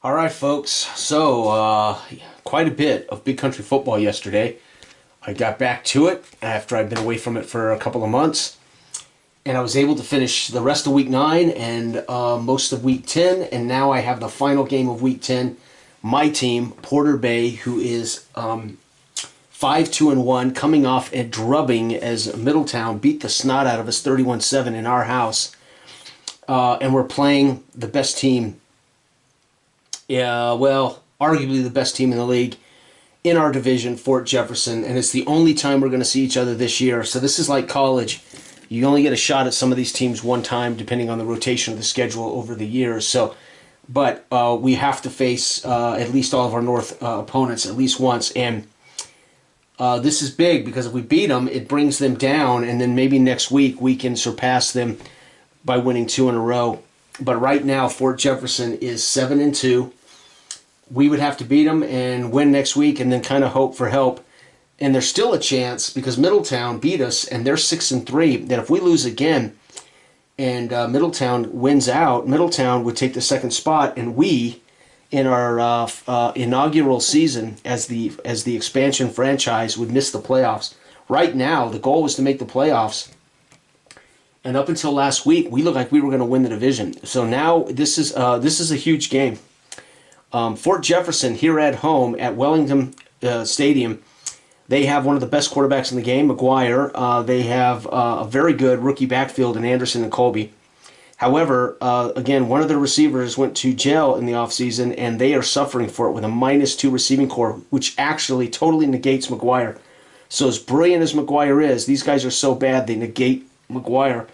All right, folks. So, quite a bit of big country football yesterday. I got back to it after I'd been away from it for a couple of months, and I was able to finish the rest of Week 9 and most of Week 10, and now I have the final game of Week 10. My team, Porter Bay, who is 5-2-1, coming off a drubbing as Middletown beat the snot out of us 31-7 in our house, and we're playing the best team. Yeah, well, arguably the best team in the league in our division, Fort Jefferson, and it's the only time we're going to see each other this year. So this is like college. You only get a shot at some of these teams one time, depending on the rotation of the schedule over the years. But we have to face at least all of our North opponents at least once, and this is big because if we beat them, it brings them down, and then maybe next week we can surpass them by winning 2 in a row. But right now, Fort Jefferson is 7-2. We would have to beat them and win next week and then kind of hope for help. And there's still a chance because Middletown beat us and they're 6-3. That if we lose again and Middletown wins out, Middletown would take the second spot, and we, in our inaugural season as the expansion franchise, would miss the playoffs. Right now, the goal was to make the playoffs. And up until last week, we looked like we were going to win the division. So now this is a huge game. Fort Jefferson here at home at Wellington Stadium, they have one of the best quarterbacks in the game, McGuire. They have a very good rookie backfield in Anderson and Colby. However, again, one of their receivers went to jail in the offseason, and they are suffering for it with a -2 receiving core, which actually totally negates McGuire. So as brilliant as McGuire is, these guys are so bad they negate McGuire.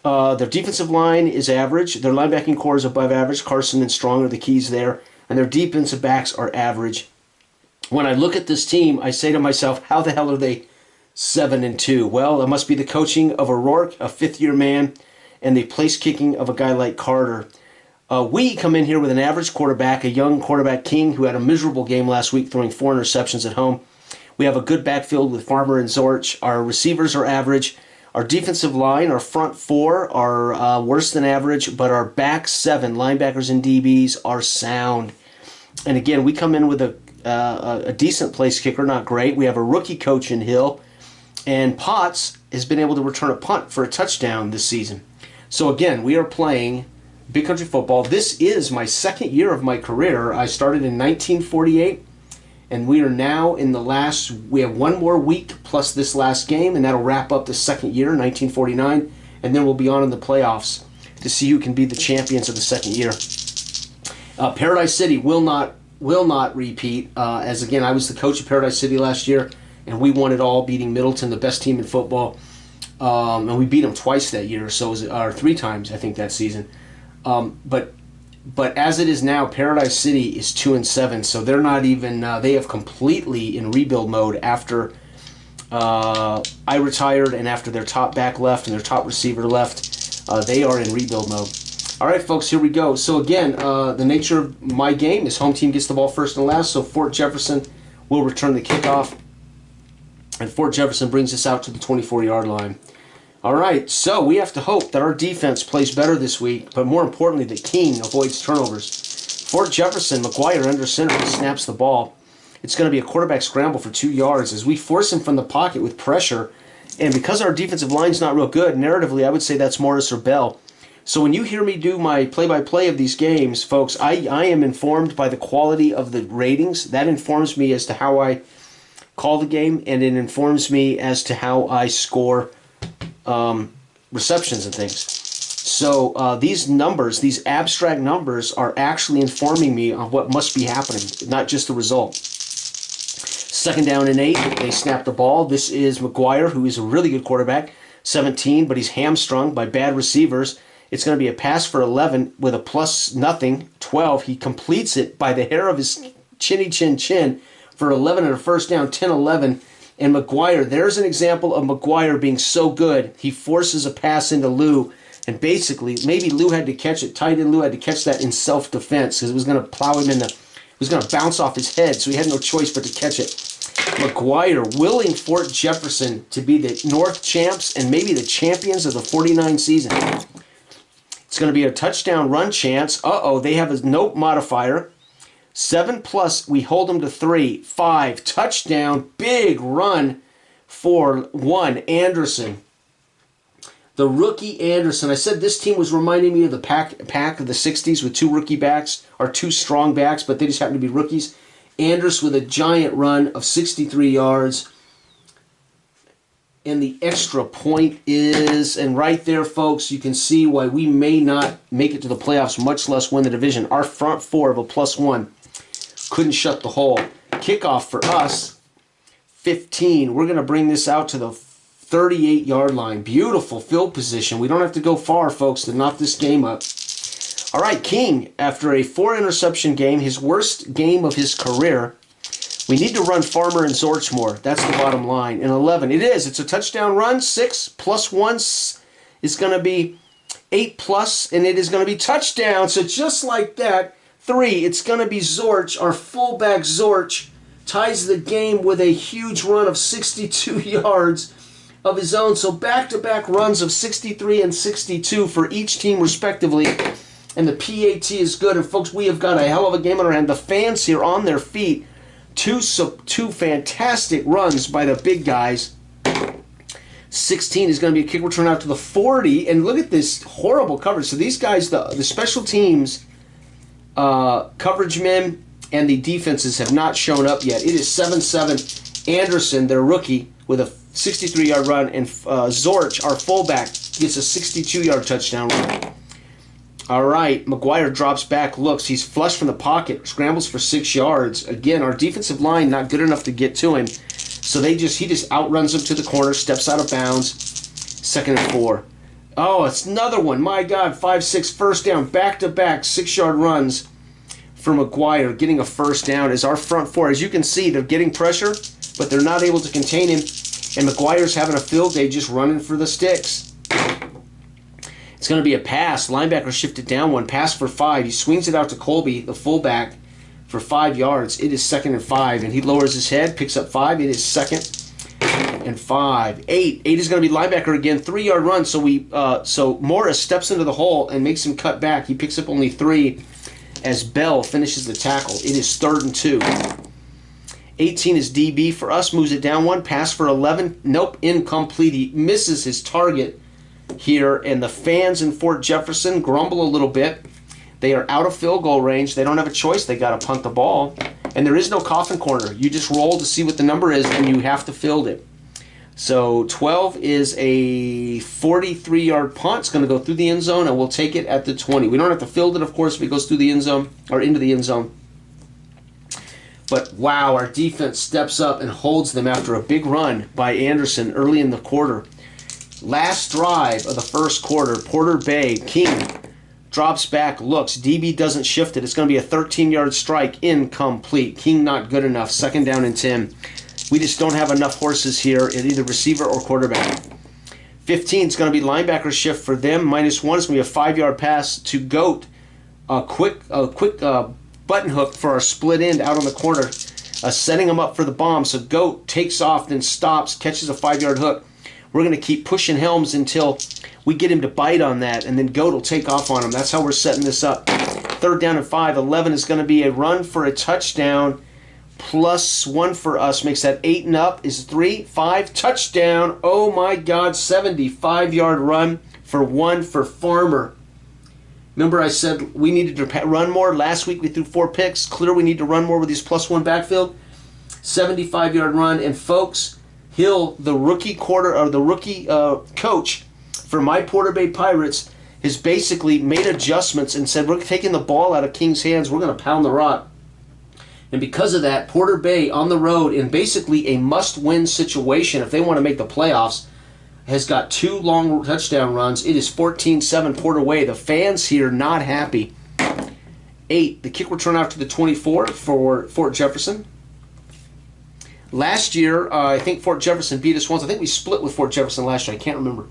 Their defensive line is average. Their linebacking core is above average. Carson and Strong are the keys there. And their defensive backs are average. When I look at this team, I say to myself, how the hell are they 7-2? Well, it must be the coaching of O'Rourke, a fifth-year man, and the place kicking of a guy like Carter. We come in here with an average quarterback, a young quarterback, King, who had a miserable game last week, throwing 4 interceptions at home. We have a good backfield with Farmer and Zorch. Our receivers are average. Our defensive line, our front 4 are worse than average, but our back 7, linebackers and DBs, are sound. And again, we come in with a decent place kicker, not great. We have a rookie coach in Hill, and Potts has been able to return a punt for a touchdown this season. So again, we are playing big country football. This is my second year of my career. I started in 1948, and we are now in we have one more week plus this last game, and that'll wrap up the second year, 1949, and then we'll be on in the playoffs to see who can be the champions of the second year. Paradise City will not repeat. As again, I was the coach of Paradise City last year, and we won it all, beating Middleton, the best team in football, and we beat them twice that year, or 3 times I think that season. But as it is now, Paradise City is 2-7, so they're not even. They have completely in rebuild mode after I retired and after their top back left and their top receiver left. They are in rebuild mode. All right, folks, here we go. So again, the nature of my game is home team gets the ball first and last, so Fort Jefferson will return the kickoff, and Fort Jefferson brings us out to the 24-yard line. All right, so we have to hope that our defense plays better this week, but more importantly, that King avoids turnovers. Fort Jefferson, McGuire under center, snaps the ball. It's going to be a quarterback scramble for 2 yards as we force him from the pocket with pressure, and because our defensive line's not real good, narratively, I would say that's Morris or Bell. So when you hear me do my play-by-play of these games, folks, I am informed by the quality of the ratings. That informs me as to how I call the game, and it informs me as to how I score receptions and things. So these numbers, these abstract numbers, are actually informing me on what must be happening, not just the result. 2nd down and 8, they snap the ball. This is McGuire, who is a really good quarterback, 17, but he's hamstrung by bad receivers. It's going to be a pass for 11 with a +0, 12. He completes it by the hair of his chinny chin for 11 and a first down, 10-11. And McGuire, there's an example of McGuire being so good. He forces a pass into Lou, and basically, maybe Lou had to catch it. Tight end Lou had to catch that in self-defense because it was going to plow him it was going to bounce off his head, so he had no choice but to catch it. McGuire willing Fort Jefferson to be the North champs and maybe the champions of the 49 season. It's going to be a touchdown run chance. They have a nope modifier. 7+, we hold them to 3. 5, touchdown, big run for 1, Anderson. The rookie Anderson. I said this team was reminding me of the pack of the 60s with 2 rookie backs, or 2 strong backs, but they just happen to be rookies. Anderson with a giant run of 63 yards. And the extra point is, and right there, folks, you can see why we may not make it to the playoffs, much less win the division. Our front 4 of a +1 couldn't shut the hole. Kickoff for us, 15. We're going to bring this out to the 38-yard line. Beautiful field position. We don't have to go far, folks, to knock this game up. All right, King, after a 4-interception game, his worst game of his career. We need to run Farmer and Zorch more. That's the bottom line. And 11, it is. It's a touchdown run. 6 + 1 is going to be 8+, and it is going to be touchdown. So just like that, 3, it's going to be Zorch. Our fullback Zorch ties the game with a huge run of 62 yards of his own. So back-to-back runs of 63 and 62 for each team respectively. And the PAT is good. And folks, we have got a hell of a game on our hand. The fans here on their feet. Two fantastic runs by the big guys. 16 is going to be a kick return out to the 40. And look at this horrible coverage. So these guys, the special teams, coverage men, and the defenses have not shown up yet. It is 7-7. Anderson, their rookie, with a 63-yard run. And Zorch, our fullback, gets a 62-yard touchdown run. All right, McGuire drops back, looks. He's flushed from the pocket, scrambles for 6 yards. Again, our defensive line not good enough to get to him. So he just outruns him to the corner, steps out of bounds. 2nd and 4. Oh, it's another one. My God, 5-6, first down, back-to-back 6-yard runs for McGuire, getting a first down as our front 4. As you can see, they're getting pressure, but they're not able to contain him. And McGuire's having a field day just running for the sticks. It's going to be a pass. Linebacker shifted down 1. Pass for 5. He swings it out to Colby, the fullback, for 5 yards. It is 2nd and 5. And he lowers his head, picks up 5. It is 2nd and 5. 8. 8 is going to be linebacker again. 3-yard run. So Morris steps into the hole and makes him cut back. He picks up only 3 as Bell finishes the tackle. It is 3rd and 2. 18 is DB for us. Moves it down 1. Pass for 11. Nope, incomplete. He misses his target here, and the fans in Fort Jefferson grumble a little bit. They are out of field goal range. They don't have a choice. They got to punt the ball. And there is no coffin corner. You just roll to see what the number is, and you have to field it. So 12 is a 43-yard punt. It's going to go through the end zone, and we'll take it at the 20. We don't have to field it, of course, if it goes through the end zone or into the end zone. But wow, our defense steps up and holds them after a big run by Anderson early in the quarter. Last drive of the first quarter, Porter Bay, King drops back, looks. DB doesn't shift it. It's going to be a 13-yard strike, incomplete. King not good enough. 2nd down and 10. We just don't have enough horses here at either receiver or quarterback. 15 is going to be linebacker shift for them. -1 is going to be a 5-yard pass to Goat. A quick button hook for our split end out on the corner, setting him up for the bomb. So Goat takes off, then stops, catches a 5-yard hook. We're going to keep pushing Helms until we get him to bite on that, and then Goat will take off on him. That's how we're setting this up. 3rd down and 5. 11 is going to be a run for a touchdown. +1 for us makes that 8 and up is 3. 5, touchdown. Oh my God, 75-yard run for 1 for Farmer. Remember I said we needed to run more? Last week we threw 4 picks. Clear we need to run more with these +1 backfield. 75-yard run. And folks, Hill, the rookie coach for my Porter Bay Pirates, has basically made adjustments and said, we're taking the ball out of King's hands. We're going to pound the rock. And because of that, Porter Bay on the road in basically a must-win situation if they want to make the playoffs has got 2 long touchdown runs. It is 14-7 Porter Way. The fans here not happy. 8, the kick return out to the 24 for Fort Jefferson. Last year, I think Fort Jefferson beat us once. I think we split with Fort Jefferson last year. I can't remember.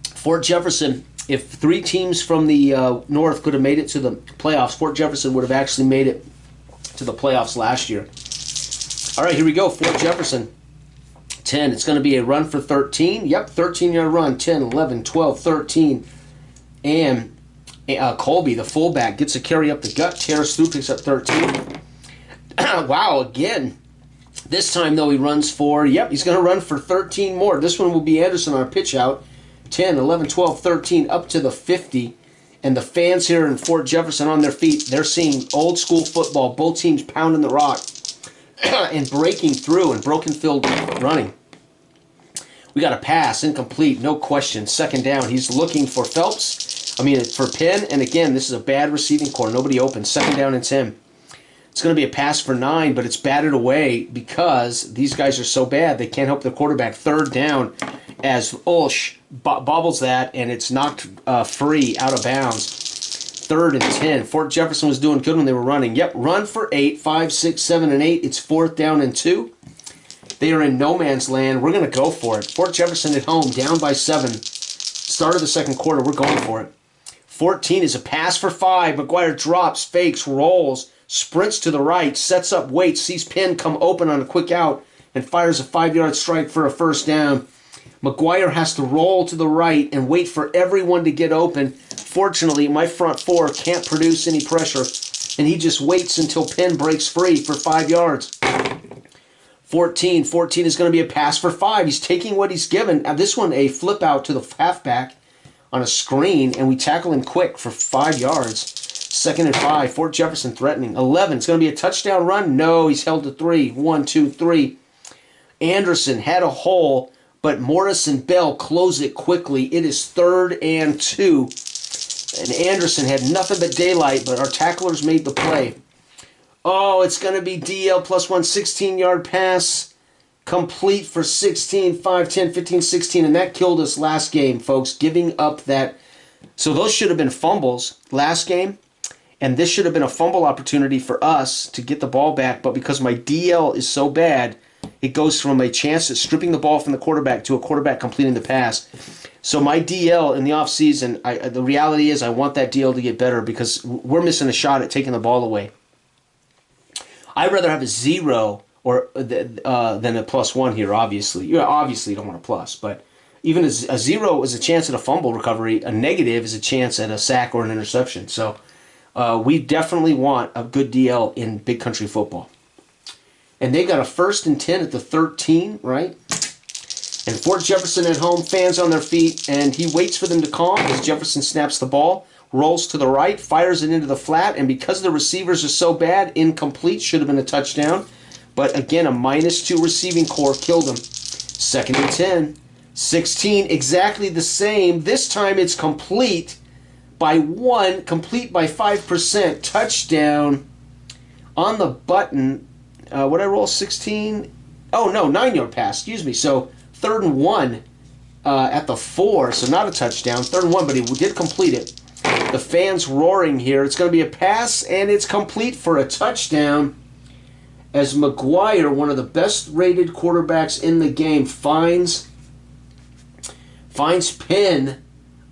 Fort Jefferson, if 3 teams from the north could have made it to the playoffs, Fort Jefferson would have actually made it to the playoffs last year. All right, here we go. Fort Jefferson 10. It's going to be a run for 13. Yep, 13-yard run. 10, 11, 12, 13. And Colby, the fullback, gets a carry up the gut. Tears through, picks up 13. Wow, again. This time, though, he runs for, yep, he's going to run for 13 more. This one will be Anderson on our pitch out. 10, 11, 12, 13, up to the 50. And the fans here in Fort Jefferson on their feet, they're seeing old school football, both teams pounding the rock and breaking through and broken field running. We got a pass, incomplete, no question. Second down, he's looking for for Penn. And again, this is a bad receiving core. Nobody open. Second down and 10. It's going to be a pass for 9, but it's batted away because these guys are so bad they can't help the quarterback. Third down as Ulsh bobbles that, and it's knocked free out of bounds. 3rd and 10. Fort Jefferson was doing good when they were running. Yep, run for 8, 5, 6, 7, and 8. It's 4th down and 2. They are in no man's land. We're going to go for it. Fort Jefferson at home, down by 7. Start of the second quarter, we're going for it. 14 is a pass for 5. McGuire drops, fakes, rolls, sprints to the right, sets up, waits, sees Penn come open on a quick out, and fires a 5-yard strike for a first down. McGuire has to roll to the right and wait for everyone to get open. Fortunately, my front four can't produce any pressure, and he just waits until Penn breaks free for 5 yards. 14 is going to be a pass for 5. He's taking what he's given. Now, this one, a flip out to the halfback on a screen, and we tackle him quick for 5 yards. 2nd and 5. Fort Jefferson threatening. 11. It's going to be a touchdown run. No, he's held to 3. 1, 2, 3. Anderson had a hole, but Morris and Bell close it quickly. It is 3rd and 2. And Anderson had nothing but daylight, but our tacklers made the play. Oh, it's going to be DL plus 1, 16-yard pass. Complete for 16, 5, 10, 15, 16. And that killed us last game, folks, giving up that. So those should have been fumbles last game. And this should have been a fumble opportunity for us to get the ball back. But because my DL is so bad, it goes from a chance at stripping the ball from the quarterback to a quarterback completing the pass. So my DL in the offseason, the reality is I want that DL to get better because we're missing a shot at taking the ball away. I'd rather have a 0 than a +1 here, obviously. Obviously, you don't want a plus, but even a 0 is a chance at a fumble recovery. A negative is a chance at a sack or an interception. So we definitely want a good DL in big country football. And they got a 1st and 10 at the 13, right? And Fort Jefferson at home, fans on their feet, and he waits for them to calm as Jefferson snaps the ball, rolls to the right, fires it into the flat, and because the receivers are so bad, incomplete, should have been a touchdown. But again, a -2 receiving core killed him. 2nd and 10. 16, exactly the same. This time it's complete by 1, complete by 5%. Touchdown on the button. What I roll? 16? Oh, no, 9-yard pass. Excuse me. So 3rd and 1 at the 4. So not a touchdown. 3rd and 1, but he did complete it. The fans roaring here. It's going to be a pass, and it's complete for a touchdown as McGuire, one of the best-rated quarterbacks in the game, finds Penn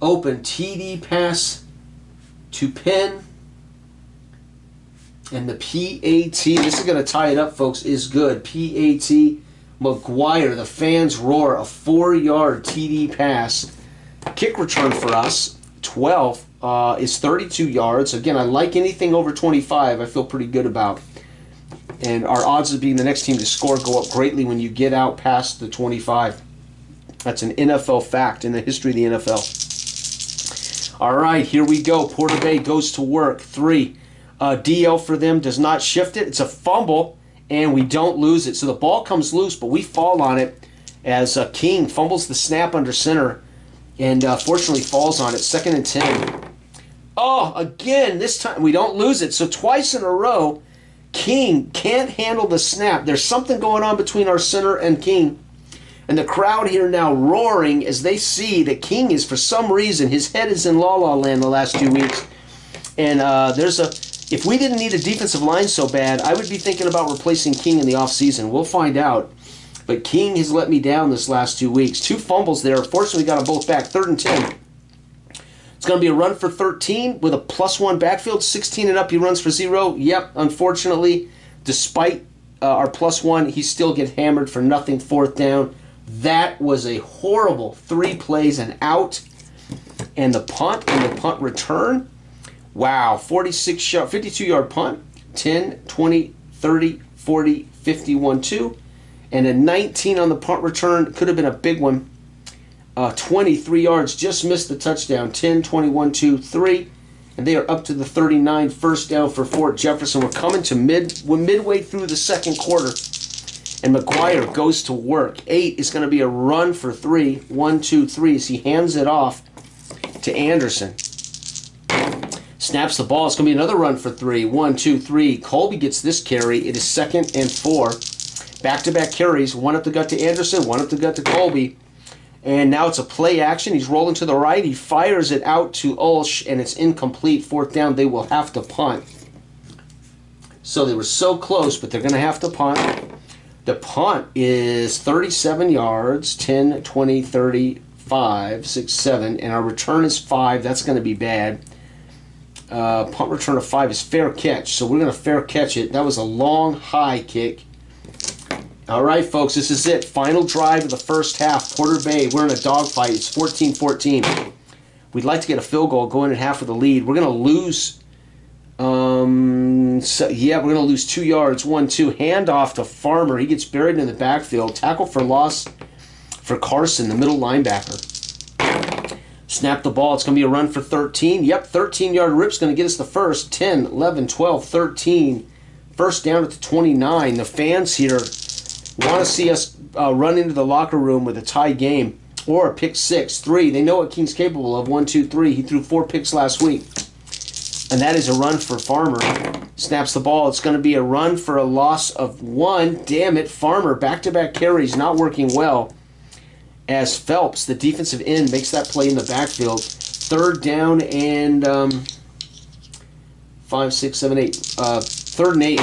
open. TD pass to Penn. And the PAT, this is going to tie it up, folks, is good. PAT, McGuire, the fans roar, a 4-yard TD pass. Kick return for us, 12, is 32 yards. Again, I like anything over 25, I feel pretty good about. And our odds of being the next team to score go up greatly when you get out past the 25. That's an NFL fact in the history of the NFL. All right, here we go. Porter Bay goes to work. 3. DL for them does not shift it. It's a fumble, and we don't lose it. So the ball comes loose, but we fall on it as King fumbles the snap under center and fortunately falls on it. 2nd and 10. Oh, again, this time we don't lose it. So twice in a row, King can't handle the snap. There's something going on between our center and King. And the crowd here now roaring as they see that King is, for some reason, his head is in la-la land the last 2 weeks. And if we didn't need a defensive line so bad, I would be thinking about replacing King in the offseason. We'll find out. But King has let me down this last 2 weeks. 2 fumbles there. Fortunately, we got them both back. 3rd and 10. It's going to be a run for 13 with a +1 backfield. 16 and up, he runs for 0. Yep, unfortunately, despite our +1, he still gets hammered for nothing. 4th down. That was a horrible 3 plays and out. And the punt and the punt return. Wow, 52-yard punt. 10, 20, 30, 40, 51, 2. And a 19 on the punt return. Could have been a big one. 23 yards, just missed the touchdown. 10, 21, 2, 3. And they are up to the 39, first down for Fort Jefferson. We're coming to midway through the second quarter. And McGuire goes to work. 8 is going to be a run for 3. 1, 2, 3 as he hands it off to Anderson. Snaps the ball. It's going to be another run for 3. 1, 2, 3. Colby gets this carry. It is 2nd and 4. Back-to-back carries. One up the gut to Anderson, one up the gut to Colby. And now it's a play action. He's rolling to the right. He fires it out to Ulsh, and it's incomplete. 4th down. They will have to punt. So they were so close, but they're going to have to punt. The punt is 37 yards, 10, 20, 30, 5, 6, 7. And our return is 5. That's going to be bad. Punt return of 5 is fair catch. So we're going to fair catch it. That was a long, high kick. All right, folks, this is it. Final drive of the first half. Porter Bay, we're in a dogfight. It's 14-14. We'd like to get a field goal, go in at half with the lead. We're going to lose. We're going to lose 2 yards. 1, 2. Handoff to Farmer. He gets buried in the backfield. Tackle for loss for Carson, the middle linebacker. Snap the ball. It's going to be a run for 13. Yep, 13-yard rip's going to get us the first. 10, 11, 12, 13. First down at the 29. The fans here want to see us run into the locker room with a tie game or a pick 6. 3. They know what King's capable of. 1, 2, 3. He threw 4 picks last week. And that is a run for Farmer. Snaps the ball. It's going to be a run for a loss of 1. Damn it, Farmer. Back-to-back carries not working well. As Phelps, the defensive end, makes that play in the backfield. 3rd down and 5, 6, 7, 8. 3rd and 8.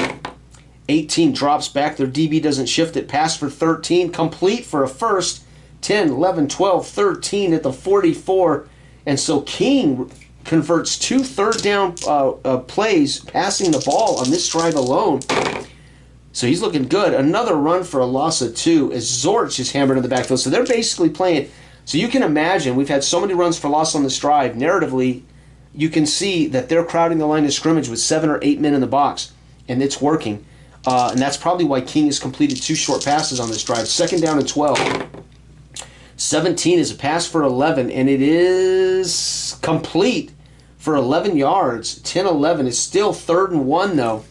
18 drops back. Their DB doesn't shift it. Pass for 13. Complete for a first. 10, 11, 12, 13 at the 44. And so King converts 2 third down plays passing the ball on this drive alone. So he's looking good. Another run for a loss of 2 as Zorch is hammered in the backfield. So they're basically playing. So you can imagine, we've had so many runs for loss on this drive. Narratively, you can see that they're crowding the line of scrimmage with 7 or 8 men in the box. And it's working. And that's probably why King has completed 2 short passes on this drive. 2nd down and 12. 17 is a pass for 11, and it is complete for 11 yards. 10-11 is still 3rd and 1, though.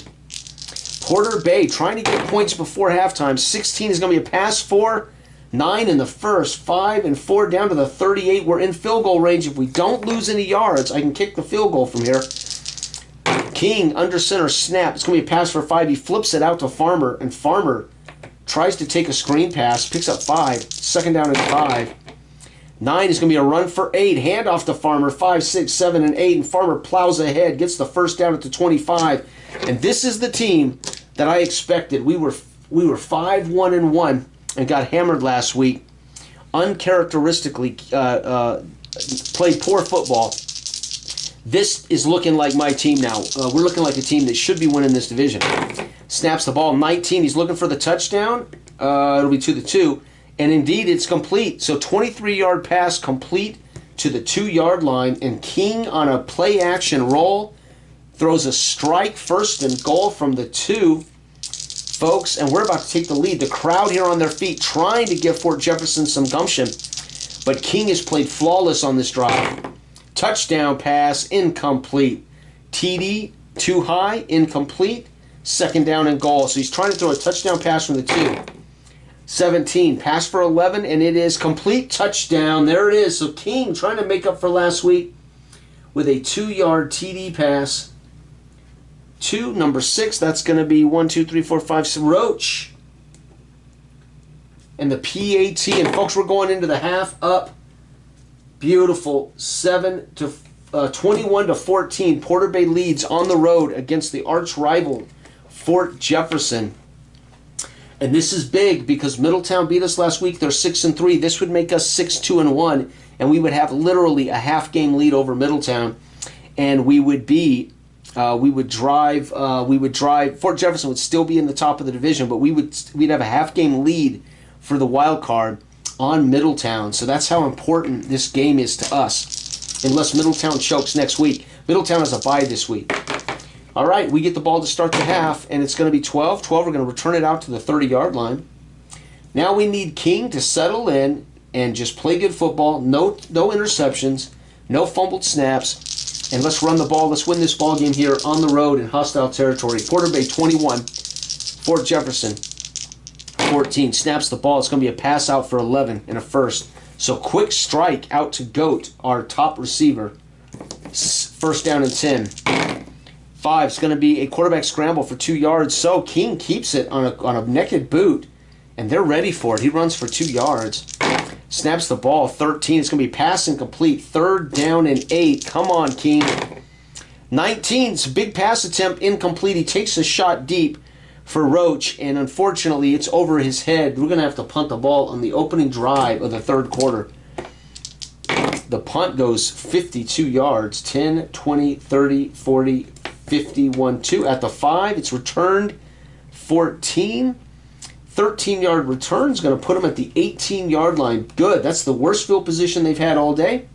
Porter Bay trying to get points before halftime. 16 is going to be a pass for 9 in the first. 5 and 4 down to the 38. We're in field goal range. If we don't lose any yards, I can kick the field goal from here. King under center snap. It's going to be a pass for 5. He flips it out to Farmer, and Farmer tries to take a screen pass. Picks up 5. 2nd down and 5. 9 is going to be a run for 8. Handoff to Farmer. 5, 6, 7, and 8. And Farmer plows ahead. Gets the first down at the 25. And this is the team that I expected. We were 5-1-1 and got hammered last week. Uncharacteristically played poor football. This is looking like my team now. We're looking like a team that should be winning this division. Snaps the ball. 19. He's looking for the touchdown. It'll be to the 2. And indeed, it's complete. So 23-yard pass complete to the 2-yard line. And King on a play-action roll throws a strike, 1st and goal from the 2, folks. And we're about to take the lead. The crowd here on their feet trying to give Fort Jefferson some gumption. But King has played flawless on this drive. Touchdown pass, incomplete. TD, too high, incomplete. 2nd down and goal. So he's trying to throw a touchdown pass from the 2. 17, pass for 11, and it is complete. Touchdown. There it is. So King trying to make up for last week with a 2-yard TD pass. 2, number 6. That's going to be 1, 2, 3, 4, 5. Roach. And the PAT. And folks, we're going into the half up. Beautiful. 21-14. Porter Bay leads on the road against the arch rival Fort Jefferson. And this is big because Middletown beat us last week. They're 6-3. This would make us 6-2-1, and we would have literally a half-game lead over Middletown, and we would drive. Fort Jefferson would still be in the top of the division, but we'd have a half-game lead for the wild card. on Middletown. So that's how important this game is to us, unless Middletown chokes next week. Middletown has a bye this week. All right, we get the ball to start the half, and it's going to be 12. 12, we're going to return it out to the 30-yard line. Now we need King to settle in and just play good football. No interceptions, no fumbled snaps, and let's run the ball. Let's win this ball game here on the road in hostile territory. Porter Bay 21, Fort Jefferson 14. Snaps the ball. It's going to be a pass out for 11 and a first. So quick strike out to Goat, our top receiver. First down and 10. 5 is going to be a quarterback scramble for 2 yards. So King keeps it on a naked boot, and they're ready for it. He runs for 2 yards. Snaps the ball. 13. It's going to be pass incomplete. 3rd down and 8. Come on, King. 19. It's a big pass attempt. Incomplete. He takes a shot deep for Roach, and unfortunately, it's over his head. We're going to have to punt the ball on the opening drive of the 3rd quarter. The punt goes 52 yards. 10, 20, 30, 40, 51, 2. At the 5, it's returned 14. 13-yard return is going to put them at the 18-yard line. Good. That's the worst field position they've had all day.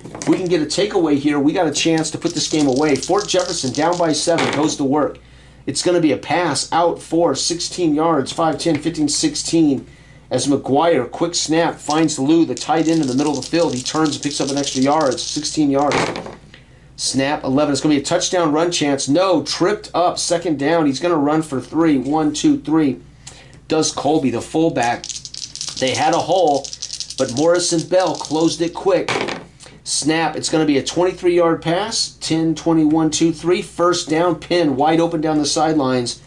If we can get a takeaway here, we got a chance to put this game away. Fort Jefferson down by 7 goes to work. It's going to be a pass out for 16 yards, 5, 10, 15, 16. As McGuire, quick snap, finds Lou, the tight end in the middle of the field. He turns and picks up an extra yards, 16 yards. Snap, 11. It's going to be a touchdown run chance. No, tripped up, 2nd down. He's going to run for 3. 1, 2, 3. Does Colby, the fullback. They had a hole, but Morris and Bell closed it quick. Snap, it's going to be a 23-yard pass. 10, 21, 2, 3. First down, pin, wide open down the sidelines.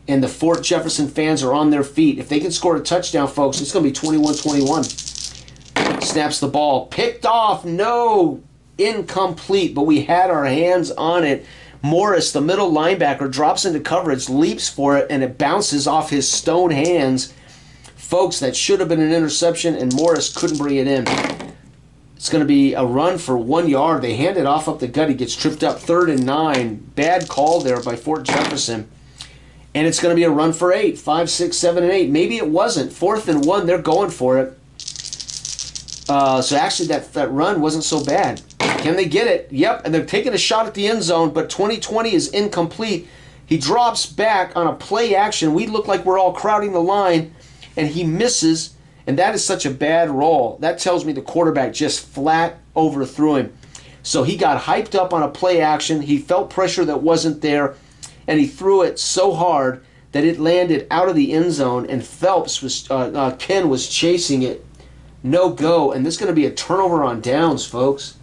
And the Fort Jefferson fans are on their feet. If they can score a touchdown, folks, it's going to be 21-21. Snaps the ball. Picked off. No. Incomplete, but we had our hands on it. Morris, the middle linebacker, drops into coverage, leaps for it, and it bounces off his stone hands. Folks, that should have been an interception, and Morris couldn't bring it in. It's going to be a run for 1 yard. They hand it off up the gut. He gets tripped up. 3rd and 9. Bad call there by Fort Jefferson. And it's going to be a run for 8. 5, 6, 7, and 8. Maybe it wasn't. 4th and 1. They're going for it. So actually that run wasn't so bad. Can they get it? Yep, and they're taking a shot at the end zone, but 2020 is incomplete. He drops back on a play action. We look like we're all crowding the line, and he misses, and that is such a bad roll. That tells me the quarterback just flat overthrew him. So he got hyped up on a play action. He felt pressure that wasn't there, and he threw it so hard that it landed out of the end zone, and Ken was chasing it. No go, and this is going to be a turnover on downs, folks.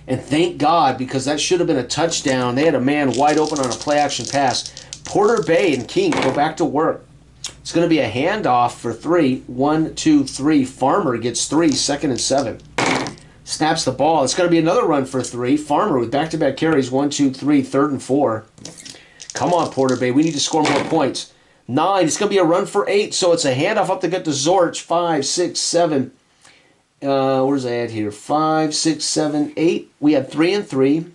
And thank God, because that should have been a touchdown. They had a man wide open on a play-action pass. Porter Bay and King go back to work. It's going to be a handoff for 3. 1, 2, 3. Farmer gets 3, 2nd and 7. Snaps the ball. It's going to be another run for 3. Farmer with back-to-back carries. 1, 2, 3. 3rd and 4. Come on, Porter Bay. We need to score more points. 9. It's going to be a run for 8. So it's a handoff up to get to Zorch. 5, 6, 7. Where's I at here? 5, 6, 7, 8. We had 3 and 3.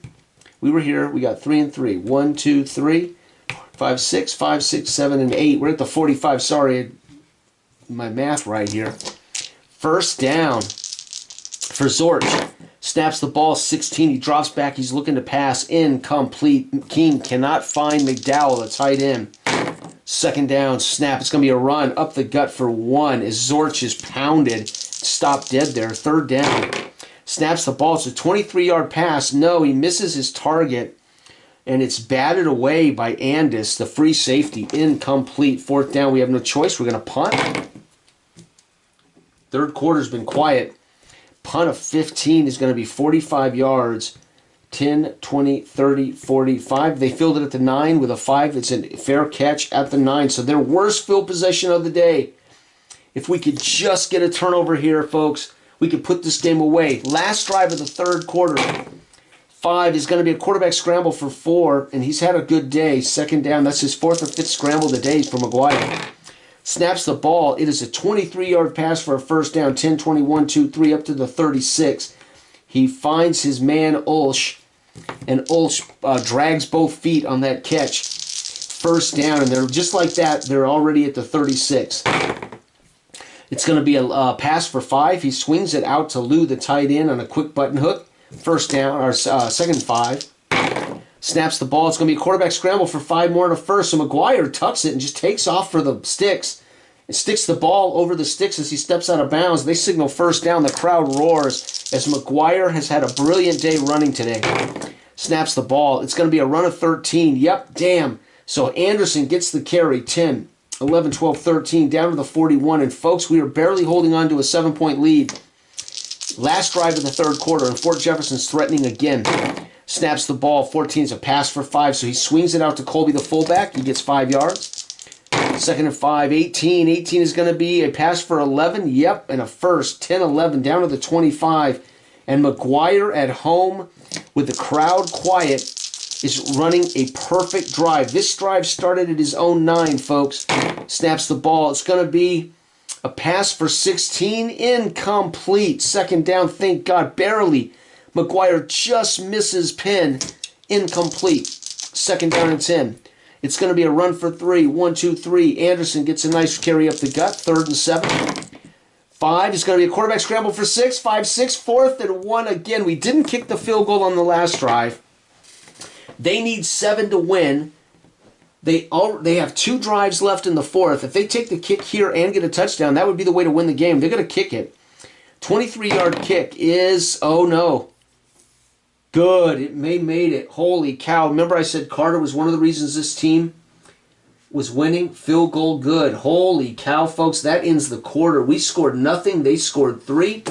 We were here. We got 3 and 3. 1, 2, 3, 5, 6, 5, 6, 7, and 8. We're at the 45. Sorry, my math right here. First down for Zorch. Snaps the ball. 16. He drops back. He's looking to pass. Incomplete. King cannot find McDowell, the tight end. 2nd down. Snap. It's going to be a run up the gut for 1 as Zorch is pounded. Stopped dead there. 3rd down. Snaps the ball. It's a 23-yard pass. No, he misses his target, and it's batted away by Andis, the free safety. Incomplete. 4th down. We have no choice. We're going to punt. 3rd quarter's been quiet. Punt of 15 is going to be 45 yards. 10, 20, 30, 45. They filled it at the 9 with a 5. It's a fair catch at the 9. So their worst field possession of the day. If we could just get a turnover here, folks, we could put this game away. Last drive of the 3rd quarter. 5 is going to be a quarterback scramble for 4, and he's had a good day. 2nd down. That's his 4th or 5th scramble of the day for McGuire. Snaps the ball. It is a 23-yard pass for a first down. 10, 21, 2, 3 up to the 36. He finds his man Ulsh, and Ulsh drags both feet on that catch. First down, and they're just like that. They're already at the 36. It's going to be a pass for 5. He swings it out to Lou, the tight end, on a quick button hook. First down, or second and 5. Snaps the ball. It's going to be a quarterback scramble for 5 more and a first. So McGuire tucks it and just takes off for the sticks. And sticks the ball over the sticks as he steps out of bounds. They signal first down. The crowd roars as McGuire has had a brilliant day running today. Snaps the ball. It's going to be a run of 13. Yep, damn. So Anderson gets the carry. 10, 11, 12, 13, down to the 41. And folks, we are barely holding on to a 7-point lead. Last drive of the third quarter, and Fort Jefferson's threatening again. Snaps the ball. 14 is a pass for 5, so he swings it out to Colby, the fullback. He gets 5 yards. Second and 5, 18. 18 is going to be a pass for 11. Yep, and a first. 10, 11, down to the 25. And McGuire at home with the crowd quiet is running a perfect drive. This drive started at his own 9, folks. Snaps the ball. It's going to be a pass for 16. Incomplete. Second down, thank God, barely. McGuire just misses Penn. Incomplete. Second down and 10. It's going to be a run for 3. 1, 2, 3. Anderson gets a nice carry up the gut. Third and 7. 5 is going to be a quarterback scramble for 6. 5, 6. Fourth and 1 again. We didn't kick the field goal on the last drive. They need 7 to win. They have 2 drives left in the fourth. If they take the kick here and get a touchdown, that would be the way to win the game. They're going to kick it. 23-yard kick is, oh no. Good. It made it. Holy cow. Remember I said Carter was one of the reasons this team was winning? Field goal good. Holy cow, folks. That ends the quarter. We scored nothing. They scored 3.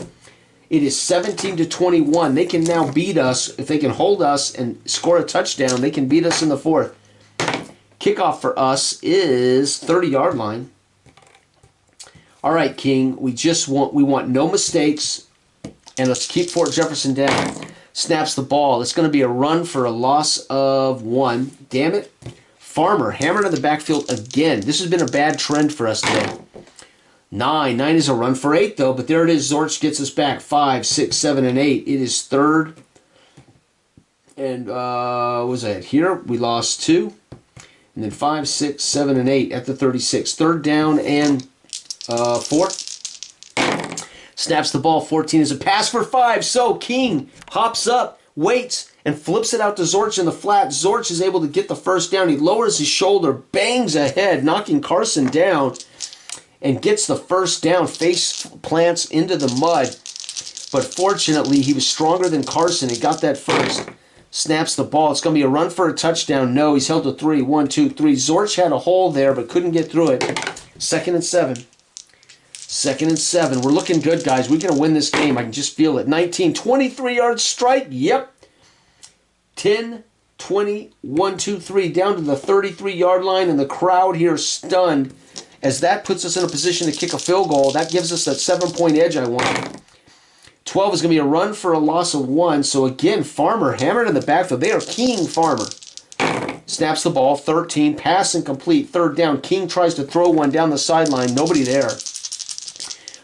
It is 17-21. They can now beat us. If they can hold us and score a touchdown, they can beat us in the fourth. Kickoff for us is 30-yard line. All right, King. We want no mistakes, and let's keep Fort Jefferson down. Snaps the ball. It's going to be a run for a loss of 1. Damn it. Farmer hammered in the backfield again. This has been a bad trend for us today. 9. 9 is a run for 8, though, but there it is. Zorch gets us back. 5, 6, 7, and 8. It is third. And what was that? Here we lost 2. And then 5, 6, 7, and 8 at the 36. Third down and 4. Snaps the ball. 14 is a pass for 5. So King hops up, waits, and flips it out to Zorch in the flat. Zorch is able to get the first down. He lowers his shoulder, bangs ahead, knocking Carson down, and gets the first down. Face plants into the mud. But fortunately, he was stronger than Carson. He got that first. Snaps the ball. It's going to be a run for a touchdown. No, he's held to 3. 1, 2, 3. Zorch had a hole there, but couldn't get through it. Second and 7. Second and 7. We're looking good, guys. We're going to win this game. I can just feel it. 19. 23-yard strike. Yep. 10, 20, 1, 2, 3. Down to the 33-yard line, and the crowd here stunned as that puts us in a position to kick a field goal. That gives us that 7-point edge I want. 12 is going to be a run for a loss of 1. So again, Farmer hammered in the backfield. They are King Farmer. Snaps the ball. 13. Pass incomplete. Third down. King tries to throw one down the sideline. Nobody there.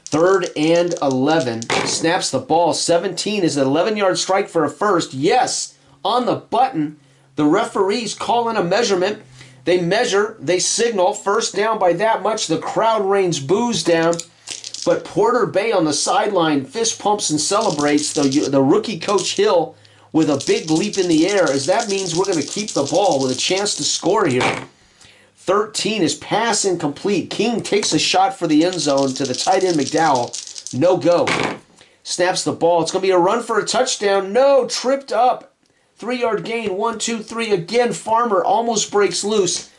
Third and 11. Snaps the ball. 17 is an 11-yard strike for a first. Yes, on the button. The referees call in a measurement. They measure. They signal. First down by that much. The crowd rains boos down. But Porter Bay on the sideline fist pumps and celebrates the rookie Coach Hill with a big leap in the air, as that means we're going to keep the ball with a chance to score here. 13 is pass incomplete. King takes a shot for the end zone to the tight end McDowell. No go. Snaps the ball. It's going to be a run for a touchdown. No, tripped up. 3-yard gain. 1, 2, 3. Again, Farmer almost breaks loose.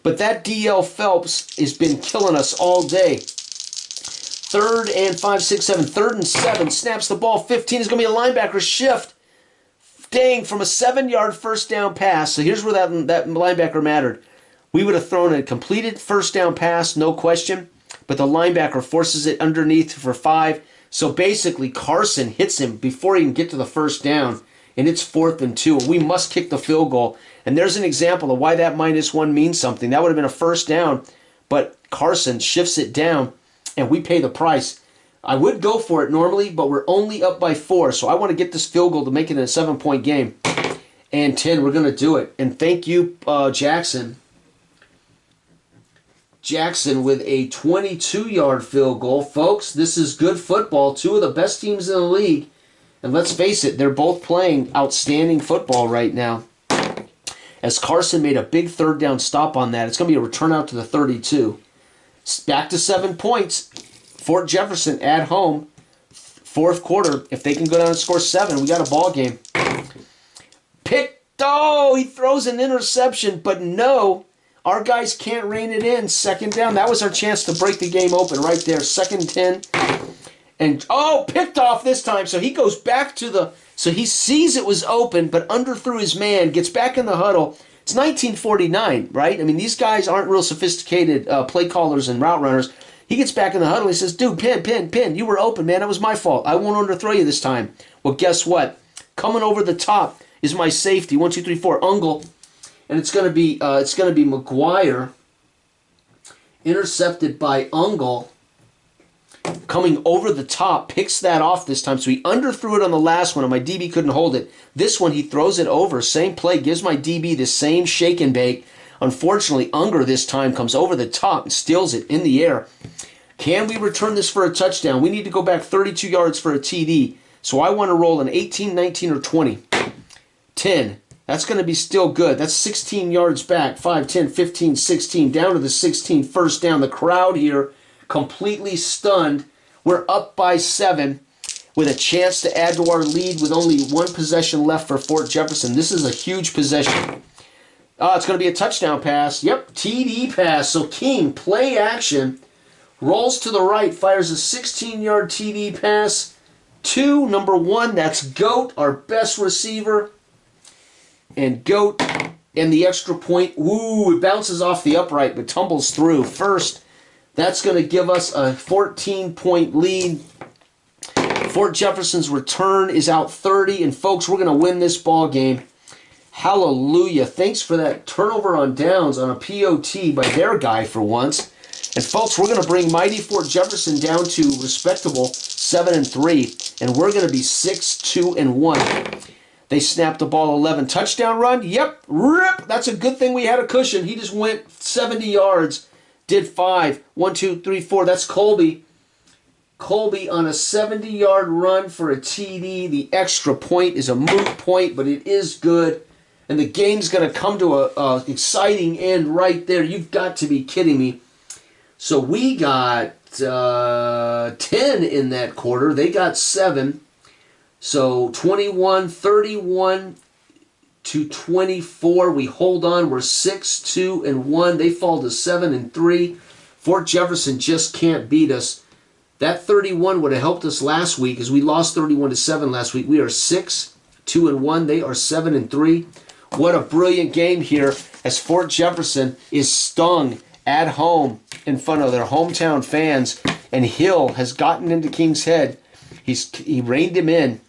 But that DL Phelps has been killing us all day. Third and 5, 6, 7. Third and 7. Snaps the ball. 15 is going to be a linebacker shift. Dang, from a 7-yard first down pass. So here's where that linebacker mattered. We would have thrown a completed first down pass, no question, but the linebacker forces it underneath for 5. So basically, Carson hits him before he can get to the first down, and it's 4th and 2. We must kick the field goal. And there's an example of why that -1 means something. That would have been a first down, but Carson shifts it down, and we pay the price. I would go for it normally, but we're only up by 4, so I want to get this field goal to make it a 7-point game. And 10, we're going to do it. And thank you, Jackson. Jackson with a 22-yard field goal. Folks, this is good football. Two of the best teams in the league. And let's face it, they're both playing outstanding football right now. As Carson made a big third down stop on that, it's going to be a return out to the 32. Back to 7 points. Fort Jefferson at home. Fourth quarter. If they can go down and score 7, we got a ball game. Oh, he throws an interception, but no. Our guys can't rein it in. Second down. That was our chance to break the game open right there. 2nd and 10. And, picked off this time. So he goes back to the... So he sees it was open, but underthrew his man, gets back in the huddle. It's 1949, right? I mean, these guys aren't real sophisticated play callers and route runners. He gets back in the huddle. He says, dude, pin. You were open, man. It was my fault. I won't underthrow you this time. Well, guess what? Coming over the top is my safety. 1, 2, 3, 4. Ungle. And it's going to be McGuire. Intercepted by Ungle. Coming over the top, picks that off this time. So he underthrew it on the last one, and my DB couldn't hold it. This one, he throws it over. Same play, gives my DB the same shake and bake. Unfortunately, Unger this time comes over the top and steals it in the air. Can we return this for a touchdown? We need to go back 32 yards for a TD. So I want to roll an 18, 19, or 20. 10. That's going to be still good. That's 16 yards back. 5, 10, 15, 16. Down to the 16, first down. The crowd here completely stunned. We're up by 7 with a chance to add to our lead with only 1 possession left for Fort Jefferson. This is a huge possession. It's going to be a touchdown pass. Yep, TD pass. So King, play action, rolls to the right, fires a 16-yard TD pass to number 1. That's Goat, our best receiver. And Goat and the extra point. Ooh, it bounces off the upright but tumbles through. First, that's going to give us a 14-point lead. Fort Jefferson's return is out 30. And, folks, we're going to win this ball game. Hallelujah. Thanks for that turnover on downs on a POT by their guy for once. And, folks, we're going to bring mighty Fort Jefferson down to respectable 7-3. And we're going to be 6-2-1. They snapped the ball 11. Touchdown run? Yep. Rip. That's a good thing we had a cushion. He just went 70 yards. Did 5. 1, 2, 3, 4. That's Colby. Colby on a 70-yard run for a TD. The extra point is a moot point, but it is good. And the game's going to come to a exciting end right there. You've got to be kidding me. So we got 10 in that quarter. They got 7. So 21, 31 to 24. We hold on. We're 6-2-1. They fall to 7-3. Fort Jefferson just can't beat us. That 31 would have helped us last week, as we lost 31-7 last week. We are 6-2-1. They are 7-3. What a brilliant game here, as Fort Jefferson is stung at home in front of their hometown fans, and Hill has gotten into King's Head. He reined him in.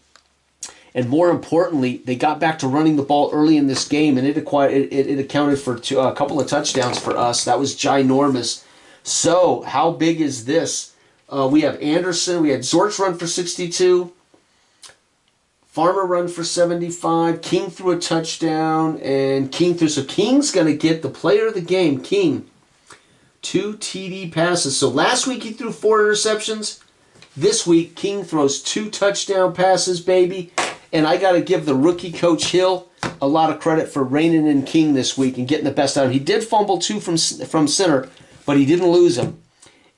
And more importantly, they got back to running the ball early in this game, and it accounted for a couple of touchdowns for us. That was ginormous. So, how big is this? We have Anderson. We had Zorch run for 62. Farmer run for 75. King threw a touchdown, and King threw. So King's going to get the player of the game. King, 2 TD passes. So last week he threw 4 interceptions. This week, King throws 2 touchdown passes, baby. And I got to give the rookie coach Hill a lot of credit for reining in King this week and getting the best out of him. He did fumble 2 from center, but he didn't lose them.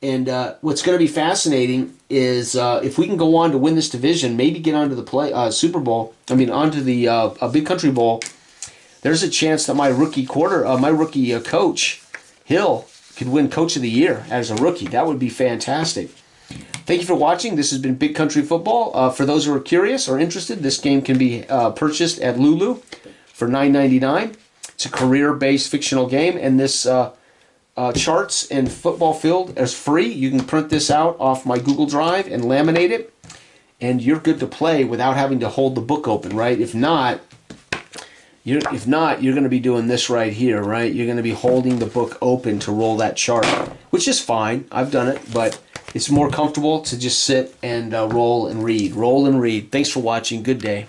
And what's going to be fascinating is if we can go on to win this division, maybe get onto the Super Bowl. Onto the Big Country Bowl. There's a chance that my rookie coach Hill could win Coach of the Year as a rookie. That would be fantastic. Thank you for watching. This has been Big Country Football. For those who are curious or interested, this game can be purchased at Lulu for $9.99. It's a career-based fictional game, and this charts and football field is free. You can print this out off my Google Drive and laminate it, and you're good to play without having to hold the book open, right? If not, you're going to be doing this right here, right? You're going to be holding the book open to roll that chart, which is fine. I've done it, but it's more comfortable to just sit and roll and read. Roll and read. Thanks for watching. Good day.